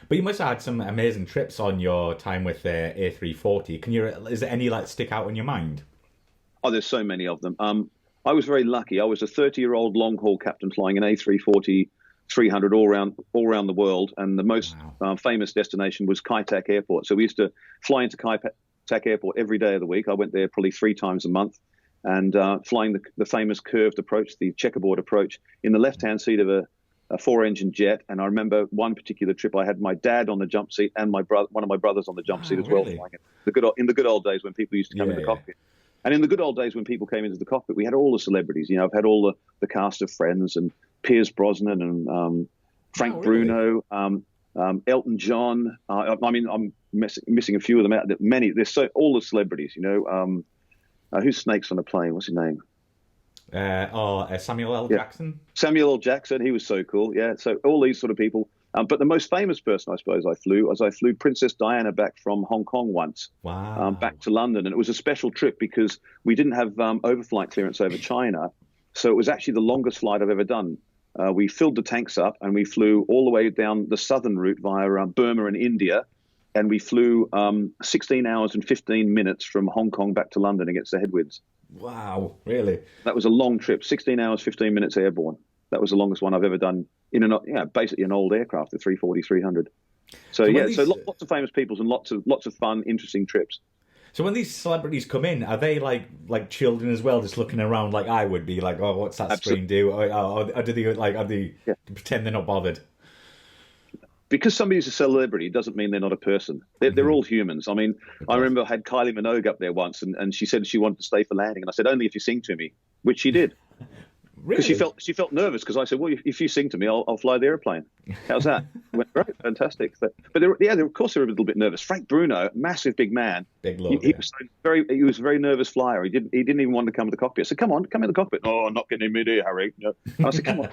But you must have had some amazing trips on your time with the A340. Is there any like stick out in your mind? Oh, there's so many of them. I was very lucky. I was a 30-year-old long haul captain flying an A340 300 all around the world, and the most Wow. famous destination was Kai Tak Airport. So we used to fly into Kai Tak Airport every day of the week. I went there probably 3 times a month, and flying the famous curved approach, the checkerboard approach, in the left-hand seat of a four-engine jet. And I remember one particular trip, I had my dad on the jump seat and one of my brothers on the jump seat Wow, as well, really? flying it. In the good old days when people used to come in Yeah, the yeah. cockpit. And in the good old days when people came into the cockpit, we had all the celebrities. You know, I've had all the cast of Friends and Piers Brosnan and Oh, Frank really? Bruno, Elton John. I mean, I'm missing a few of them out. Many. There's all the celebrities. You know, who's Snakes on a plane? What's his name? Samuel L. Yeah, Jackson. Samuel L. Jackson. He was so cool. Yeah. So all these sort of people. But the most famous person, I suppose, I flew Princess Diana back from Hong Kong once, Wow. back to London, and it was a special trip because we didn't have overflight clearance over China, so it was actually the longest flight I've ever done. We filled the tanks up and we flew all the way down the southern route via Burma and India, and we flew 16 hours and 15 minutes from Hong Kong back to London against the headwinds. Wow, really? That was a long trip, 16 hours, 15 minutes airborne. That was the longest one I've ever done in basically an old aircraft, the 340, 300. So So when yeah, so these lots of famous peoples and lots of fun, interesting trips. so when these celebrities come in, are they like children as well, just looking around like I would be like, oh, what's that Absolutely. screen do? Or do they like are they Yeah. pretend they're not bothered? Because somebody's a celebrity doesn't mean they're not a person. They're Hmm. all humans. I mean, Of I course. remember I had Kylie Minogue up there once, and she said she wanted to stay for landing, and I said only if you sing to me, which she did. Because she Really? felt nervous because I said, well, if you sing to me, I'll fly the airplane. How's that? I went, great, fantastic. But of course they were a little bit nervous. Frank Bruno, massive big man, Big he, love, he yeah. was he was a very nervous flyer. He didn't even want to come to the cockpit. I said, come on, come in the cockpit. Oh, I'm not getting in mid-air, Harry. No. And I said, come on.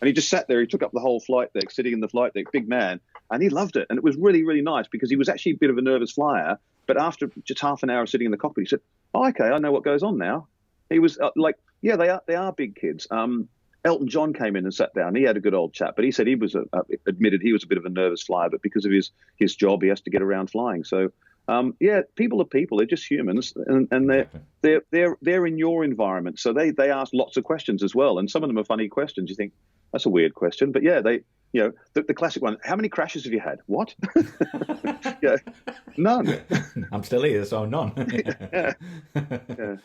And he just sat there. He took up the whole flight deck, sitting in the flight deck, big man, and he loved it. And it was really, really nice because he was actually a bit of a nervous flyer. But after just half an hour of sitting in the cockpit, he said, oh, okay, I know what goes on now. He was like, yeah, they are big kids. Elton John came in and sat down. He had a good old chat, but he said he was admitted he was a bit of a nervous flyer, but because of his job, he has to get around flying. So yeah, people are people. They're just humans, and Exactly. they're in your environment, so they ask lots of questions as well, and some of them are funny questions. You think that's a weird question, but yeah, the classic one. How many crashes have you had? What? Yeah, none. I'm still here, so none. Yeah, yeah.